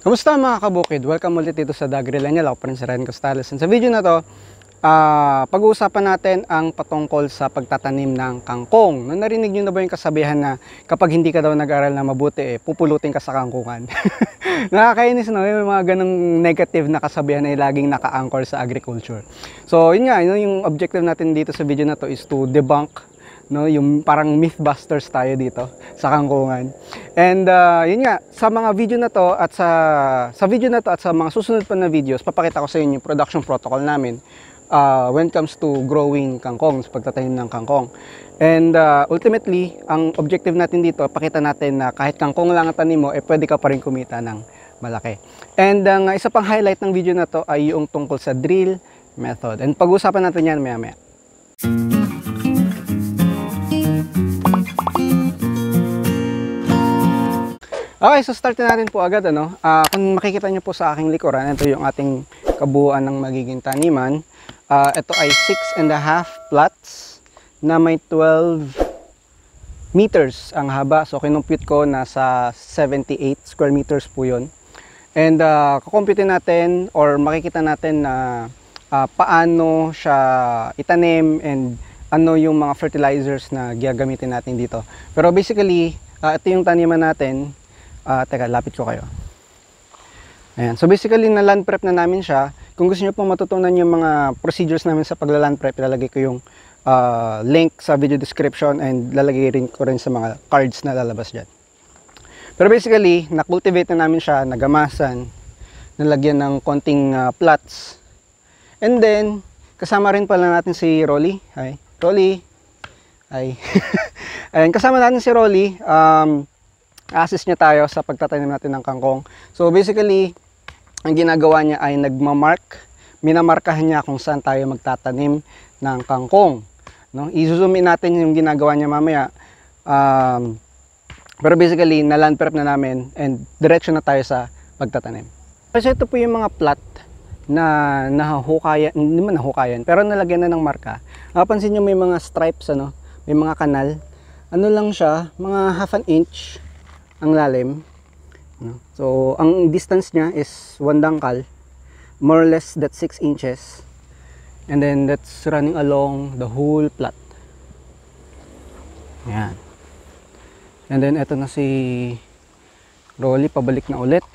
Kumusta mga kabukid? Welcome ulit dito sa Dagrileñal. Ako pa rin si Ryan Costales. Sa video na to, pag-uusapan natin ang patungkol sa pagtatanim ng kangkong. Narinig nyo na ba yung kasabihan na kapag hindi ka daw nag-aral na mabuti, pupulutin ka sa kangkungan? Nakakainis, no? May mga ganong negative na kasabihan na laging naka-anchor sa agriculture. So yun nga, yung objective natin dito sa video na to is to debunk, no, yung parang mythbusters tayo dito sa kangkungan. And yun nga, sa mga video na to at sa video na to at sa mga susunod pa na videos, papakita ko sa inyo yung production protocol namin when it comes to growing kangkong, sa pagtatanim ng kangkong. And ultimately, ang objective natin dito, pakita natin na kahit kangkong lang ang tanim mo, pwede ka pa rin kumita ng malaki. And ang isa pang highlight ng video na to ay yung tungkol sa drill method. And pag-usapan natin yan maya-maya. Okay, so start natin po agad. Kung makikita nyo po sa aking likuran, ito yung ating kabuuan ng magiging taniman. Ito ay 6.5 plots na may 12 meters ang haba. So kinumpute ko nasa 78 square meters po yun. And kukumpute natin or makikita natin na paano siya itanim and ano yung mga fertilizers na gagamitin natin dito. Pero basically, ito yung taniman natin. Teka, lapit ko kayo. Ayan. So basically, na land prep na namin siya. Kung gusto niyo pong matutunan yung mga procedures namin sa pagla-land prep, ilalagay ko yung link sa video description and lalagay rin ko rin sa mga cards na lalabas dyan. Pero basically, na-cultivate na namin siya, nagamasan, nalagyan ng konting plots. And then, kasama rin pala natin si Rolly. Hi. Rolly. Hi. Ayan, kasama natin si Rolly. Assist niya tayo sa pagtatanim natin ng kangkong. So basically, ang ginagawa niya ay minamarkahan niya kung saan tayo magtatanim ng kangkong. No? I-zoom in natin yung ginagawa niya mamaya. Pero basically, na-land prep na namin and direction na tayo sa pagtatanim. Kasi ito po yung mga plot na nahuhukayan, hindi man nahukayan, pero nalagyan na ng marka. Napansin niyo may mga stripes, may mga kanal. Ano lang siya, mga half an inch ang lalim. So ang distance niya is 1 dangkal, more or less that's 6 inches, and then that's running along the whole plot. Yan. And then eto na si Rolly, pabalik na ulit.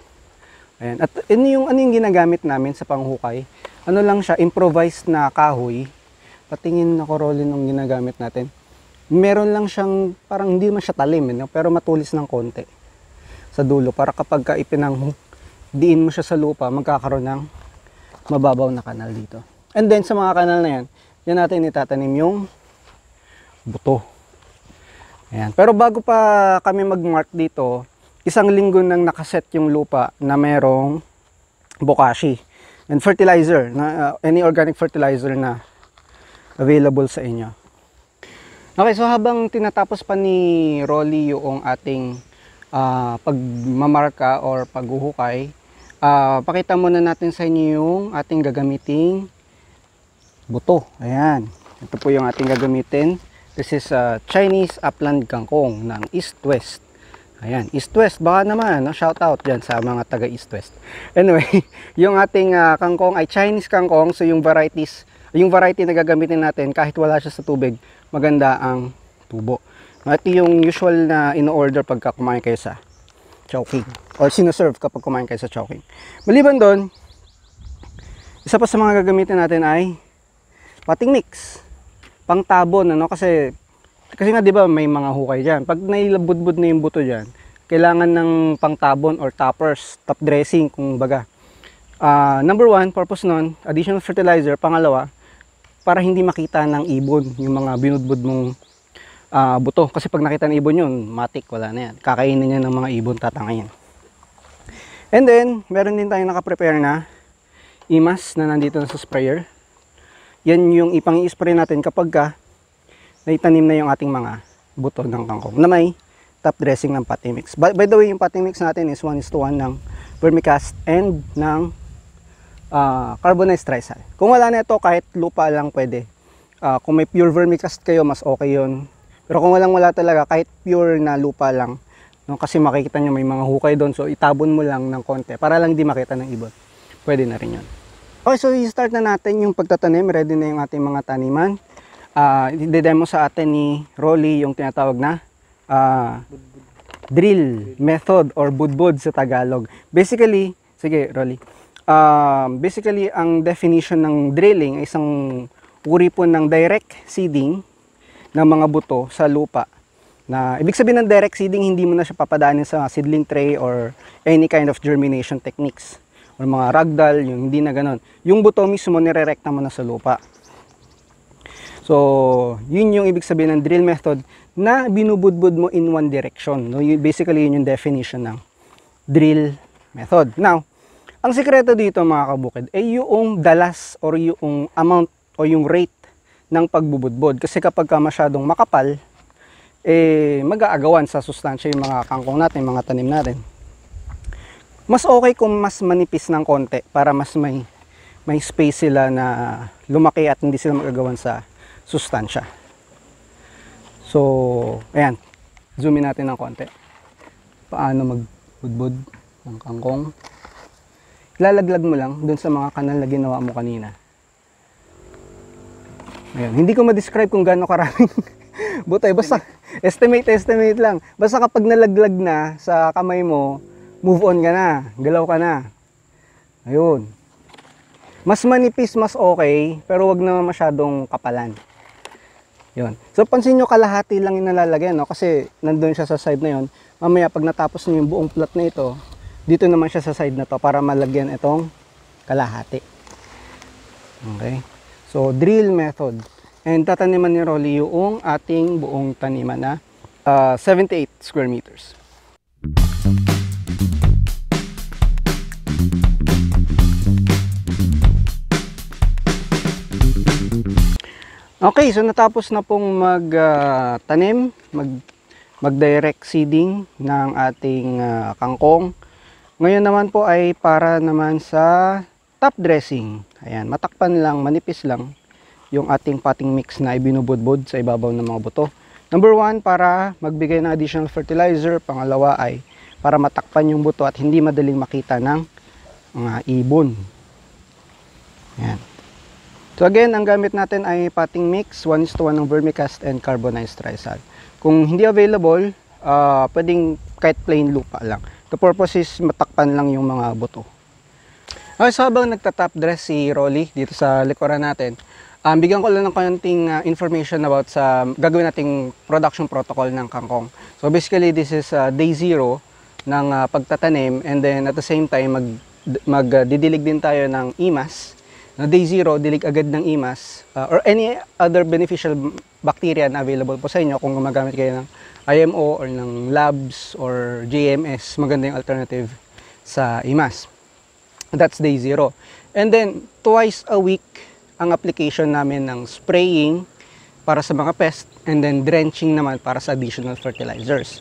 Ayan. At ano yung ginagamit namin sa panghukay, ano lang siya, improvised na kahoy. Patingin ako, Rolly, nung ginagamit natin. Meron lang siyang parang hindi man siya talim, pero matulis ng konti sa dulo para kapag diin mo siya sa lupa, magkakaroon ng mababaw na kanal dito. And then sa mga kanal na yan, yan natin itatanim yung buto. Ayan. Pero bago pa kami mag-mark dito, 1 linggo nang nakaset yung lupa na merong bokashi and fertilizer, any organic fertilizer na available sa inyo. Okay, so habang tinatapos pa ni Rolly yung ating pagmamarka or paghuhukay, pakita muna natin sa inyo yung ating gagamiting buto. Ayan, ito po yung ating gagamitin. This is Chinese upland kangkong ng East-West. Ayan, East-West, baka naman, shout out dyan sa mga taga East-West. Anyway, yung ating kangkong ay Chinese kangkong, so yung variety na gagamitin natin, kahit wala siya sa tubig, maganda ang tubo. Ito yung usual na in-order pagka kumain kayo sa Chowking or sinaserve kapag kumain kayo sa Chowking. Maliban doon, isa pa sa mga gagamitin natin ay potting mix, pang tabon, kasi nga 'di ba may mga hukay diyan. Pag nailabudbud na yung buto diyan, kailangan ng pang tabon or toppers, top dressing kung baga. Number 1, purpose nun, additional fertilizer. Pangalawa, para hindi makita ng ibon yung mga binudbud mong buto. Kasi pag nakita ng ibon yun, matik, wala na yan. Kakainin niya ng mga ibon, tatangayin. And then, meron din tayong nakaprepare na imas na nandito na sa sprayer. Yan yung ipang-i-spray natin kapag naitanim na yung ating mga buto ng kangkong na may top dressing ng potting mix. By the way, yung potting mix natin is 1:1 ng vermicast and ng carbonized trisal. Kung wala na ito, kahit lupa lang pwede. Kung may pure vermicast kayo, mas okay yun. Pero kung wala talaga, kahit pure na lupa lang, no? Kasi makikita nyo may mga hukay doon, so itabon mo lang ng konti para lang di makita ng ibon. Pwede na rin yun. Okay, so i-start na natin yung pagtatanim. Ready na yung ating mga taniman. I-demo sa atin ni Rolly yung tinatawag na drill method or budbud sa Tagalog. Basically, sige Rolly, basically ang definition ng drilling ay isang uri po ng direct seeding ng mga buto sa lupa. Na ibig sabihin ng direct seeding, hindi mo na siya papadaanin sa seedling tray or any kind of germination techniques or mga ragdoll, yung hindi na ganon. Yung buto mismo nirerekta mo na sa lupa. So, yun yung ibig sabihin ng drill method na binubudbud mo in one direction. No? Basically, yun yung definition ng drill method. Now, ang sikreto dito mga kabukid ay yung dalas or yung amount o yung rate ng pagbubudbud. Kasi kapag ka masyadong makapal, mag-aagawan sa sustansya yung mga kangkong natin, mga tanim natin. Mas okay kung mas manipis ng konti para mas may space sila na lumaki at hindi sila mag-agawan sa sustansya. So, ayan. Zoomin natin ng konti. Paano magbudbud ng kangkong. Lalaglag mo lang dun sa mga kanal na ginawa mo kanina. Ayan. Hindi ko ma-describe kung gaano karaming butay. Basta, estimate lang. Basta kapag nalaglag na sa kamay mo, move on ka na. Galaw ka na. Ayun. Mas manipis, mas okay, pero wag na masyadong kapalan. Yun. So, pansin nyo, kalahati lang yung nalalagay, no? Kasi nandun siya sa side na yun. Mamaya, pag natapos nyo yung buong plot na ito, dito naman siya sa side na to para malagyan itong kalahati. Okay? So, drill method. And tataniman ni Rolly yung ating buong taniman na 78 square meters. Okay, so natapos na pong magtanim, mag-direct seeding ng ating kangkong. Ngayon naman po ay para naman sa top dressing. Ayan, matakpan lang, manipis lang yung ating potting mix na ibinubudbud sa ibabaw ng mga buto. Number 1, para magbigay ng additional fertilizer. Pangalawa ay para matakpan yung buto at hindi madaling makita ng mga ibon. Ayan. So again, ang gamit natin ay potting mix, 1:1 ng vermicast and carbonized trisal. Kung hindi available, pwedeng kahit plain lupa lang. The purpose is matakpan lang yung mga buto. Okay, so habang nagta-top dress si Rolly dito sa likuran natin, bigyan ko lang ng konting information about sa gagawin nating production protocol ng kangkong. So basically, this is day 0 ng pagtatanim, and then at the same time, magdidilig din tayo ng imas. Na day 0, dilig agad ng imas or any other beneficial bacteria na available po sa inyo kung gumagamit kayo ng IMO or ng labs or JMS, maganda yung alternative sa imas. That's day 0. And then, twice a week ang application namin ng spraying para sa mga pest and then drenching naman para sa additional fertilizers.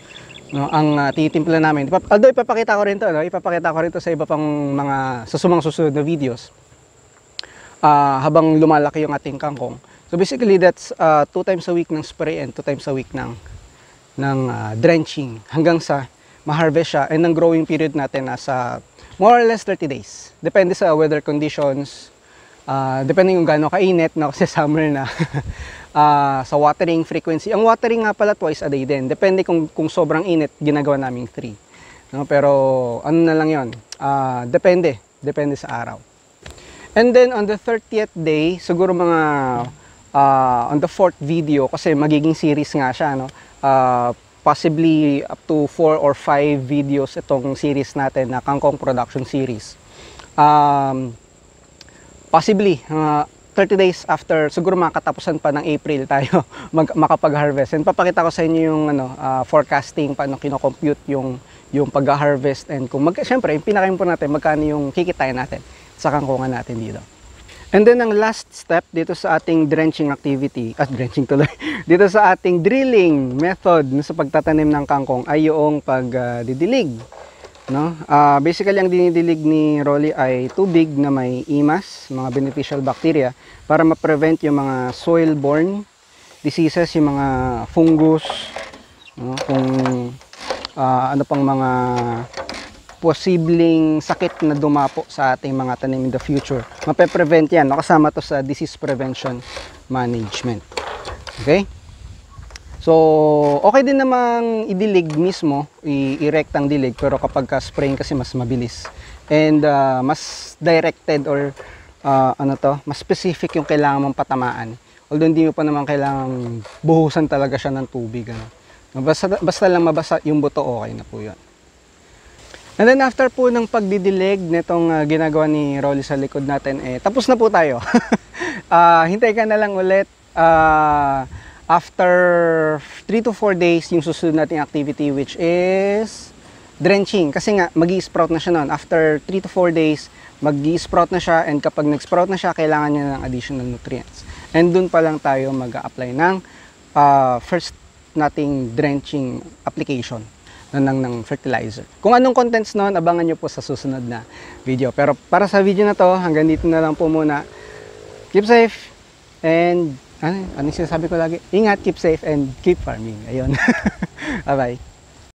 No, ang titimpla namin, although ipapakita ko rin to, no? Ipapakita ko rin to sa iba pang mga susunod na videos. Habang lumalaki yung ating kangkong. So basically, that's 2 times a week ng spray and 2 times a week ng drenching hanggang sa ma-harvest siya, and ang growing period natin nasa more or less 30 days. Depende sa weather conditions, depende kung gaano kainit, no? Kasi summer na. Sa watering frequency. Ang watering nga pala twice a day din. Depende kung sobrang init, ginagawa namin 3. No? Pero ano na lang yun, depende sa araw. And then on the 30th day, siguro mga on the 4th video, kasi magiging series nga siya, no? Possibly up to 4 or 5 videos itong series natin na Kangkong Production Series. Possibly 30 days after, siguro makatapusan pa ng April tayo makapag-harvest. And papakita ko sa inyo yung forecasting, paano kino-compute yung pag-harvest, and kung syempre, yung pinaka-important natin, magkano yung kikitain natin sa kangkongan natin dito. And then ang last step dito sa ating drenching activity, dito sa ating drilling method sa pagtatanim ng kangkong ay yung pagdidilig. No? Basically, ang dinidilig ni Rolly ay tubig na may imas, mga beneficial bacteria, para ma-prevent yung mga soil-borne diseases, yung mga fungus, no? Kung ano pang mga posibleng sakit na dumapo sa ating mga tanim in the future. Mape-prevent yan, kasama to sa disease prevention management. Okay? So, okay din namang idilig mismo, i-rectang dilig, pero kapag ka-spraying kasi mas mabilis. And mas directed or mas specific yung kailangan mong patamaan. Although hindi mo pa naman kailangang buhusan talaga siya ng tubig. Basta lang mabasa yung buto, okay na po yun. And then after po ng pagdidilig nitong ginagawa ni Rolly sa likod natin, tapos na po tayo. Hintay ka na lang ulit. After 3 to 4 days, yung susunod nating activity, which is drenching. Kasi nga, mag-i-sprout na siya noon. After 3 to 4 days, mag-i-sprout na siya. And kapag nag-sprout na siya, kailangan niya ng additional nutrients. And dun pa lang tayo mag-a-apply ng first nating drenching application ng fertilizer. Kung anong contents noon, abangan nyo po sa susunod na video. Pero para sa video na to, hanggang dito na lang po muna. Keep safe and ano yung sinasabi ko lagi? Ingat, keep safe and keep farming. Ayun. Bye-bye.